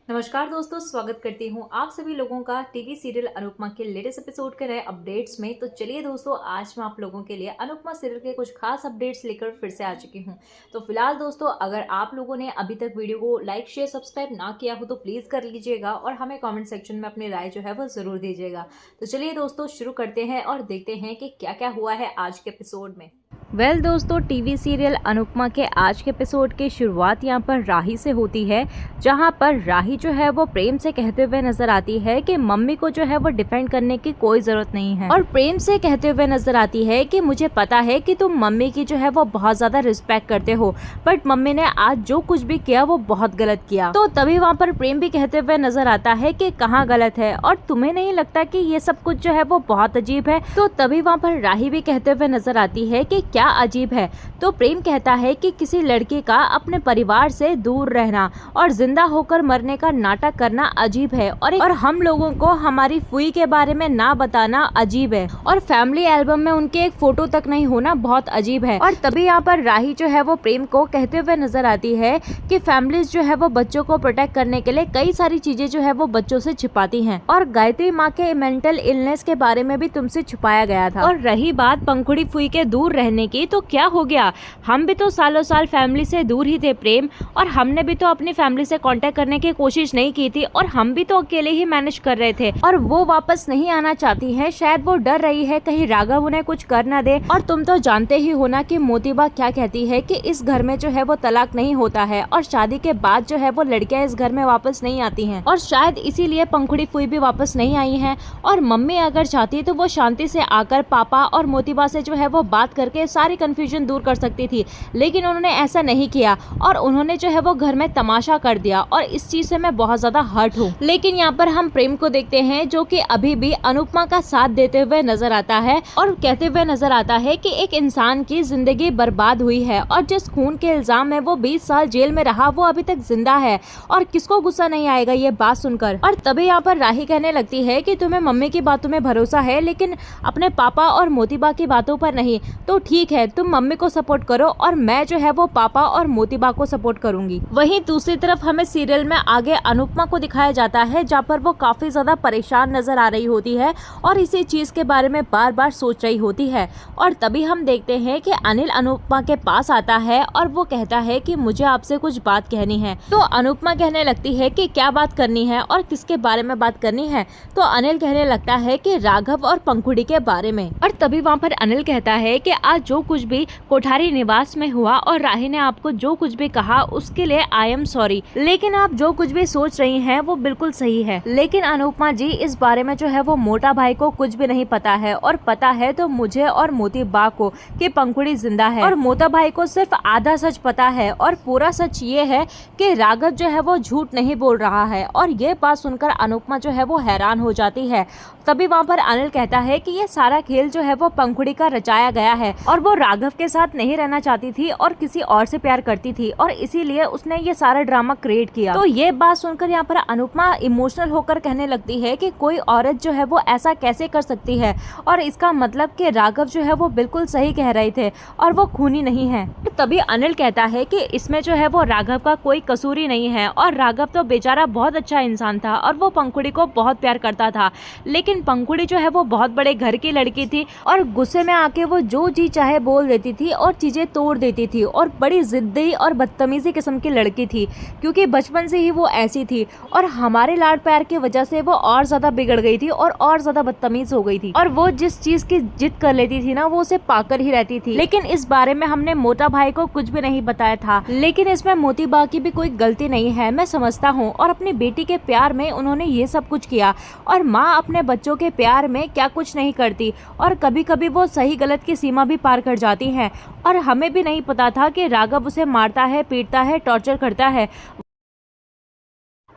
नमस्कार दोस्तों, स्वागत करती हूँ आप सभी लोगों का टीवी सीरियल अनुपमा के लेटेस्ट एपिसोड के नए अपडेट्स में। तो चलिए दोस्तों, आज मैं आप लोगों के लिए अनुपमा सीरियल के कुछ खास अपडेट्स लेकर फिर से आ चुकी हूँ। तो फिलहाल दोस्तों, अगर आप लोगों ने अभी तक वीडियो को लाइक शेयर सब्सक्राइब ना किया हो तो प्लीज़ कर लीजिएगा और हमें कॉमेंट सेक्शन में अपनी राय जो है वो ज़रूर दीजिएगा। तो चलिए दोस्तों, शुरू करते हैं और देखते हैं कि क्या क्या हुआ है आज के एपिसोड में। दोस्तों, टीवी सीरियल अनुपमा के आज के एपिसोड की शुरुआत यहाँ पर राही से होती है, जहाँ पर राही जो है वो प्रेम से कहते हुए नजर आती है कि मम्मी को जो है वो डिफेंड करने की कोई जरूरत नहीं है, और प्रेम से कहते हुए नजर आती है कि मुझे पता है कि तुम मम्मी की जो है वो बहुत ज्यादा रिस्पेक्ट करते हो, बट मम्मी ने आज जो कुछ भी किया वो बहुत गलत किया। तो तभी वहाँ पर प्रेम भी कहते हुए नजर आता है कि कहाँ गलत है और तुम्हें नहीं लगता कि ये सब कुछ जो है वो बहुत अजीब है। तो तभी वहाँ पर राही भी कहते हुए नजर आती है कि क्या अजीब है। तो प्रेम कहता है कि किसी लड़की का अपने परिवार से दूर रहना और जिंदा होकर मरने का नाटक करना अजीब है, और हम लोगों को हमारी फुई के बारे में ना बताना अजीब है, और फैमिली एल्बम में उनके एक फोटो तक नहीं होना बहुत अजीब है। और तभी यहाँ पर राही जो है वो प्रेम को कहते हुए नजर आती है कि फैमिलीज जो है वो बच्चों को प्रोटेक्ट करने के लिए कई सारी चीजें जो है वो बच्चों से छिपाती हैं, और गायत्री माँ के मेंटल इलनेस के बारे में भी तुमसे छुपाया गया था। और रही बात पंखुड़ी फुई के दूर रहने की, तो क्या हो गया, हम भी तो सालों साल फैमिली से दूर ही थे प्रेम, और हमने भी तो अपनी फैमिली से कांटेक्ट करने की कोशिश नहीं की थी, और हम भी तो अकेले ही मैनेज कर रहे थे, और वो वापस नहीं आना चाहती हैं। शायद वो डर रही है कहीं राघव उन्हें कुछ कर ना दे। और तुम तो जानते ही हो ना कि मोतीबा क्या कहती है कि इस घर में जो है वो तलाक नहीं होता है, और शादी के बाद जो है वो लड़कियां इस घर में वापस नहीं आती हैं, और शायद इसीलिए पंखुड़ी फुई भी वापस नहीं आई है। और मम्मी अगर चाहती तो वो शांति से आकर पापा और मोतीबा से जो है वो बात करके सारी कंफ्यूजन दूर कर सकती थी, लेकिन उन्होंने ऐसा नहीं किया, और उन्होंने जो है वो घर में तमाशा कर दिया, और इस चीज से मैं बहुत ज्यादा हर्ट हूँ। लेकिन यहाँ पर हम प्रेम को देखते हैं जो कि अभी भी अनुपमा का साथ देते हुए नजर आता है, और कहते हुए नजर आता है कि एक इंसान की जिंदगी बर्बाद हुई है, और जिस खून के इल्जाम में वो 20 साल जेल में रहा वो अभी तक जिंदा है, और किसको गुस्सा नहीं आएगा ये बात सुनकर। और तभी यहाँ पर राही कहने लगती है कि तुम्हें मम्मी की बातों में भरोसा है लेकिन अपने पापा और मोतीबा की बातों पर नहीं। तो ठीक है, तुम मम्मी को सपोर्ट करो और मैं जो है वो पापा और मोतीबा को सपोर्ट करूंगी। वहीं दूसरी तरफ हमें सीरियल में आगे अनुपमा को दिखाया जाता है, जहाँ पर वो काफी ज्यादा परेशान नजर आ रही होती है और इसी चीज के बारे में बार बार सोच रही होती है। और तभी हम देखते हैं कि अनिल अनुपमा के पास आता है और वो कहता है कि मुझे आपसे कुछ बात कहनी है। तो अनुपमा कहने लगती है कि क्या बात करनी है और किसके बारे में बात करनी है। तो अनिल कहने लगता है कि राघव और पंखुड़ी के बारे में। और तभी वहाँ पर अनिल कहता है कि आज जो कुछ भी कोठारी निवास में हुआ और राही ने आपको जो कुछ भी कहा उसके लिए आई एम सॉरी, लेकिन आप जो कुछ भी सोच रही हैं वो बिल्कुल सही है। लेकिन अनुपमा जी, इस बारे में जो है वो मोटा भाई को कुछ भी नहीं पता है, और पता है तो मुझे और मोती बा को कि पंखुड़ी जिंदा है, और मोटा भाई को सिर्फ आधा सच पता है, और पूरा सच ये है कि राघव जो है वो झूठ नहीं बोल रहा है। और ये बात सुनकर अनुपमा जो है वो हैरान हो जाती है। तभी वहाँ पर अनिल कहता है कि ये सारा खेल जो है वो पंखुड़ी का रचाया गया है, और वो राघव के साथ नहीं रहना चाहती थी और किसी और से प्यार करती थी, और इसीलिए उसने ये सारा ड्रामा क्रिएट किया। तो ये बात सुनकर यहाँ पर अनुपमा इमोशनल होकर कहने लगती है कि कोई औरत जो है वो ऐसा कैसे कर सकती है, और इसका मतलब कि राघव जो है वो बिल्कुल सही कह रहे थे और वो खूनी नहीं है। तो तभी अनिल कहता है कि इसमें जो है वो राघव का कोई कसूर ही नहीं है, और राघव तो बेचारा बहुत अच्छा इंसान था और वो पंखुड़ी को बहुत प्यार करता था। लेकिन पंखुड़ी जो है वो बहुत बड़े घर की लड़की थी, और गुस्से में आके वो जो जी चाहे बोल देती थी और चीजें तोड़ देती थी, और बड़ी जिद्दी और बदतमीजी किस्म की लड़की थी, क्योंकि बचपन से ही वो ऐसी थी। और हमारे लाड प्यार की वजह से वो और ज्यादा बिगड़ गई थी और ज्यादा बदतमीज हो गई थी, और वो जिस चीज की जिद कर लेती थी ना वो उसे पाकर ही रहती थी। लेकिन इस बारे में हमने मोटा भाई को कुछ भी नहीं बताया था, लेकिन इसमें मोती बा की भी कोई गलती नहीं है, मैं समझता हूँ। और अपनी बेटी के प्यार में उन्होंने ये सब कुछ किया, और माँ अपने बच्चों के प्यार में क्या कुछ नहीं करती, और कभी कभी वो सही गलत की सीमा भी पार कर जाती हैं। और हमें भी नहीं पता था कि राघव उसे मारता है, पीटता है, टॉर्चर करता है।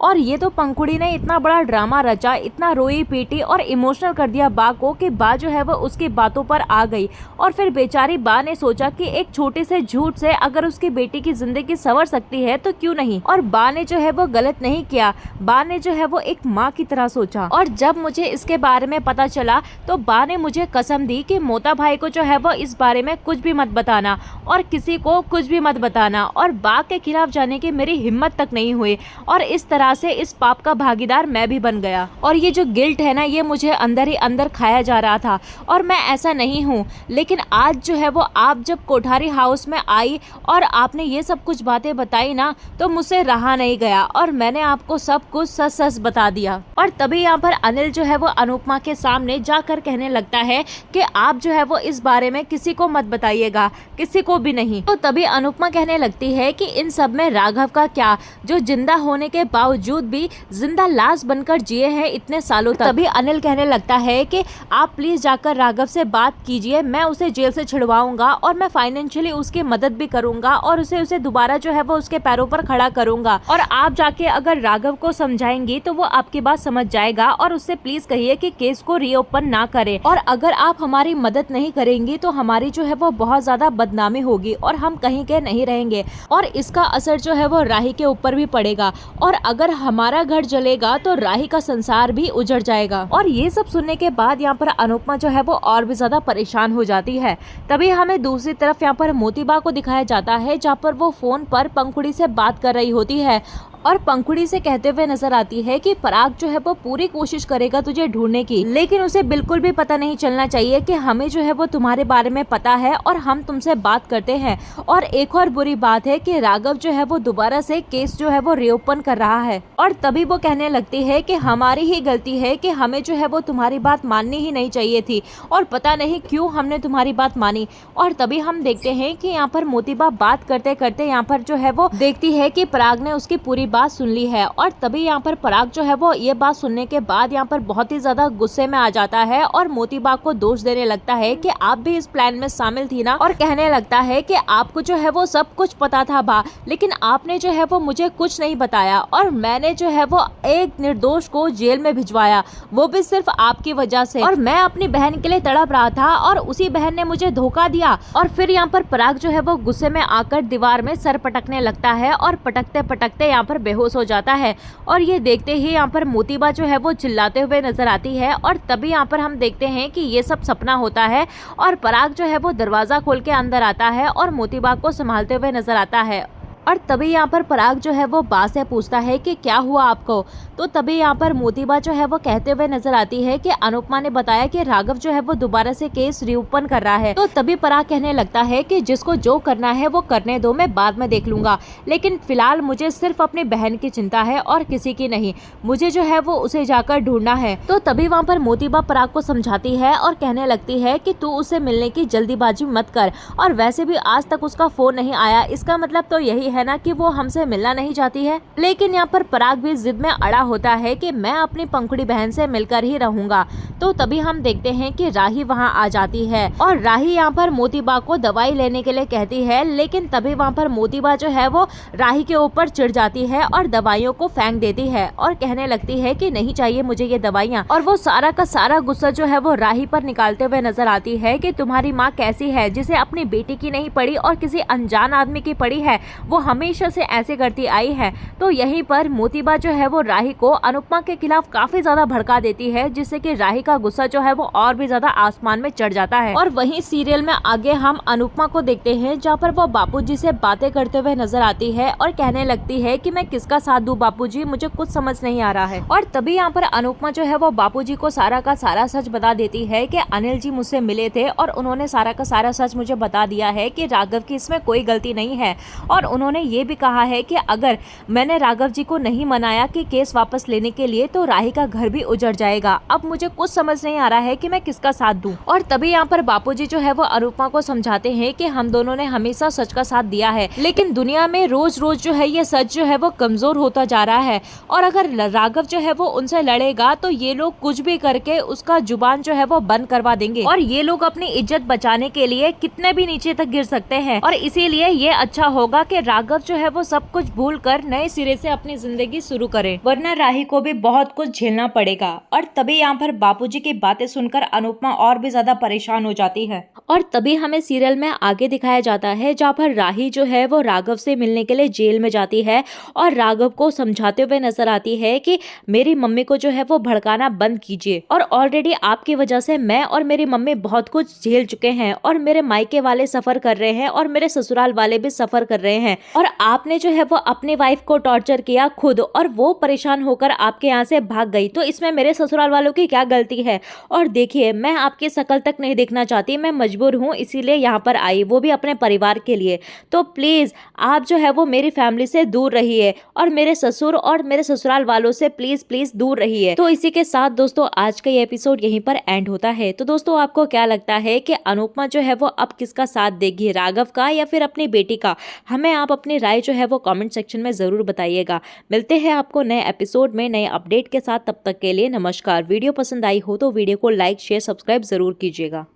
और ये तो पंखुड़ी ने इतना बड़ा ड्रामा रचा, इतना रोई पीटी और इमोशनल कर दिया बा को कि बा जो है वो उसकी बातों पर आ गई। और फिर बेचारी बा ने सोचा कि एक छोटे से झूठ से अगर उसकी बेटी की जिंदगी संवर सकती है तो क्यों नहीं। और बा ने जो है वो गलत नहीं किया, बा ने जो है वो एक माँ की तरह सोचा। और जब मुझे इसके बारे में पता चला तो बा ने मुझे कसम दी कि मोता भाई को जो है वो इस बारे में कुछ भी मत बताना और किसी को कुछ भी मत बताना। और बा के खिलाफ जाने की मेरी हिम्मत तक नहीं हुई। और इस तरह तरह से इस पाप का भागीदार मैं भी बन गया और ये जो गिल्ट है ना, ये मुझे अंदर ही अंदर खाया जा रहा था और मैं ऐसा नहीं हूँ। लेकिन आज जो है वो आप जब कोठारी हाउस में आई और आपने ये सब कुछ बातें बताई ना, तो मुझसे रहा नहीं गया और मैंने आपको सब कुछ सच सच बता दिया। और तभी यहाँ पर अनिल जो है वो अनुपमा के सामने जाकर कहने लगता है कि आप जो है वो इस बारे में किसी को मत बताइएगा, किसी को भी नहीं। तो तभी अनुपमा कहने लगती है कि इन सब में राघव का क्या, जो जिंदा होने के बावजूद भी जिंदा लाश बनकर जिए हैं इतने सालों तक। तभी अनिल कहने लगता है कि आप प्लीज जाकर राघव से बात कीजिए, मैं उसे जेल से छिड़वाऊंगा और मैं फाइनेंशियली उसकी मदद भी करूंगा और उसे दोबारा जो है वो उसके पैरों पर खड़ा करूंगा। और आप जाके अगर राघव को समझाएंगी तो वो आपकी बात समझ जाएगा और उससे प्लीज कहिए कि केस को रीओपन ना करे। और अगर आप हमारी मदद नहीं करेंगी तो हमारी जो है वो बहुत ज्यादा बदनामी होगी और हम कहीं के नहीं रहेंगे और इसका असर जो है वो राही के ऊपर भी पड़ेगा और अगर हमारा घर जलेगा तो राही का संसार भी उजड़ जाएगा। और ये सब सुनने के बाद यहाँ पर अनुपमा जो है वो और भी ज्यादा परेशान हो जाती है। तभी हमें दूसरी तरफ यहाँ पर मोतीबा को दिखाया जाता है, जहाँ पर वो फोन पर पंखुड़ी से बात कर रही होती है और पंखुड़ी से कहते हुए नजर आती है कि पराग जो है वो पूरी कोशिश करेगा तुझे ढूंढने की, लेकिन उसे बिल्कुल भी पता नहीं चलना चाहिए कि हमें जो है वो तुम्हारे बारे में पता है और हम तुमसे बात करते हैं। और एक और बुरी बात है कि राघव जो है वो दोबारा से केस जो है वो रीओपन कर रहा है। और तभी वो कहने लगती है कि हमारी ही गलती है कि हमें जो है वो तुम्हारी बात माननी ही नहीं चाहिए थी और पता नहीं क्यों हमने तुम्हारी बात मानी। और तभी हम देखते हैं कि यहाँ पर मोतीबा बात करते करते यहाँ पर जो है वो देखती है कि पराग ने उसकी पूरी बात सुन ली है। और तभी यहाँ पर पराग जो है वो ये बात सुनने के बाद यहाँ पर बहुत ही ज्यादा गुस्से में आ जाता है और मोतीबा को दोष देने लगता है कि आप भी इस प्लान में शामिल थी ना, और कहने लगता है कि आपको जो है वो सब कुछ पता था बा, लेकिन आपने जो है वो मुझे कुछ नहीं बताया और मैंने जो है वो एक निर्दोष को जेल में भिजवाया, वो भी सिर्फ आपकी वजह से। और मैं अपनी बहन के लिए तड़प रहा था और उसी बहन ने मुझे धोखा दिया। और फिर यहाँ पर पराग जो है वो गुस्से में आकर दीवार में सर पटकने लगता है और पटकते पटकते यहाँ पर बेहोश हो जाता है। और ये देखते ही यहाँ पर मोतीबा जो है वो चिल्लाते हुए नजर आती है। और तभी यहाँ पर हम देखते हैं कि ये सब सपना होता है और पराग जो है वो दरवाजा खोल के अंदर आता है और मोतीबा को संभालते हुए नजर आता है। और तभी यहाँ पर पराग जो है वो बा से पूछता है कि क्या हुआ आपको। तो तभी यहाँ पर मोतीबा जो है वो कहते हुए नजर आती है कि अनुपमा ने बताया कि राघव जो है वो दोबारा से केस रीओपन कर रहा है। तो तभी पराग कहने लगता है कि जिसको जो करना है वो करने दो, मैं बाद में देख लूंगा, लेकिन फिलहाल मुझे सिर्फ अपनी बहन की चिंता है और किसी की नहीं, मुझे जो है वो उसे जाकर ढूंढना है। तो तभी वहाँ पर मोतीबा पराग को समझाती है और कहने लगती है कि तू उसे मिलने की जल्दीबाजी मत कर, और वैसे भी आज तक उसका फोन नहीं आया, इसका मतलब तो यही है ना कि वो हमसे मिलना नहीं चाहती है। लेकिन यहाँ पर पराग भी जिद में अड़ा होता है कि मैं अपनी पंखुड़ी बहन से मिलकर ही रहूंगा। तो तभी हम देखते हैं कि राही वहाँ आ जाती है और राही यहाँ पर मोतीबा को दवाई लेने के लिए कहती है, लेकिन तभी वहाँ पर मोतीबा जो है वो राही के ऊपर चिढ़ जाती है और दवाइयों को फेंक देती है और कहने लगती है कि नहीं चाहिए मुझे ये दवाइयाँ। और वो सारा का सारा गुस्सा जो है वो राही पर निकालते हुए नजर आती है कि तुम्हारी माँ कैसी है, जिसे अपनी बेटी की नहीं पड़ी और किसी अनजान आदमी की पड़ी है, वो हमेशा से ऐसे करती आई है। तो यहीं पर मोतीबा जो है वो राही को अनुपमा के खिलाफ काफी ज्यादा भड़का देती है, जिससे कि राही का गुस्सा जो है वो और भी ज्यादा आसमान में चढ़ जाता है। और वहीं सीरियल में आगे हम अनुपमा को देखते हैं, जहाँ पर वो बापूजी से बातें करते हुए नजर आती है और कहने लगती है कि मैं किसका साथ दूं बापूजी, मुझे कुछ समझ नहीं आ रहा है। और तभी यहाँ पर अनुपमा जो है वो बापूजी को सारा का सारा सच बता देती है कि अनिल जी मुझसे मिले थे और उन्होंने सारा का सारा सच मुझे बता दिया है कि राघव की इसमें कोई गलती नहीं है। और उन्होंने ये भी कहा है कि अगर मैंने राघव जी को नहीं मनाया कि केस वापस लेने के लिए तो राही का घर भी उजड़ जाएगा। अब मुझे कुछ समझ नहीं आ रहा है कि मैं किसका साथ दूं। और तभी यहाँ पर बापूजी जो है वो अनुपमा को समझाते हैं कि हम दोनों ने हमेशा सच का साथ दिया है, लेकिन दुनिया में रोज रोज जो है ये सच जो है वो कमजोर होता जा रहा है और अगर राघव जो है वो उनसे लड़ेगा तो ये लोग कुछ भी करके उसका जुबान जो है वो बंद करवा देंगे और ये लोग अपनी इज्जत बचाने के लिए कितने भी नीचे तक गिर सकते हैं। और इसीलिए ये अच्छा होगा कि राघव जो है वो सब कुछ भूल कर नए सिरे से अपनी जिंदगी शुरू करे, वरना राही को भी बहुत कुछ झेलना पड़ेगा। और तभी यहाँ पर बापूजी की बातें सुनकर अनुपमा और भी ज्यादा परेशान हो जाती है। और तभी हमें सीरियल में आगे दिखाया जाता है, जहाँ पर राही जो है वो राघव से मिलने के लिए जेल में जाती है और राघव को समझाते हुए नजर आती है कि मेरी मम्मी को जो है वो भड़काना बंद कीजिए, और ऑलरेडी आपकी वजह से मैं और मेरी मम्मी बहुत कुछ झेल चुके हैं और मेरे मायके वाले सफर कर रहे हैं और मेरे ससुराल वाले भी सफर कर रहे हैं। और आपने जो है वो अपनी वाइफ को टॉर्चर किया खुद, और वो परेशान होकर आपके यहाँ से भाग गई, तो इसमें मेरे ससुराल वालों की क्या गलती है। और देखिए, मैं आपकी शक्ल तक नहीं देखना चाहती, मैं मजबूर हूँ इसीलिए यहाँ पर आई, वो भी अपने परिवार के लिए। तो प्लीज़ आप जो है वो मेरी फैमिली से दूर रहिए, और मेरे ससुर और मेरे ससुराल वालों से प्लीज़ प्लीज़ दूर रहिए। तो इसी के साथ दोस्तों आज का ये एपिसोड यहीं पर एंड होता है। तो दोस्तों आपको क्या लगता है कि अनुपमा जो है वो अब किसका साथ देगी, राघव का या फिर अपनी बेटी का? हमें आप अपनी राय जो है वो कमेंट सेक्शन में ज़रूर बताइएगा। मिलते हैं आपको नए एपिसोड में नए अपडेट के साथ, तब तक के लिए नमस्कार। वीडियो पसंद आई हो तो वीडियो को लाइक शेयर सब्सक्राइब ज़रूर कीजिएगा।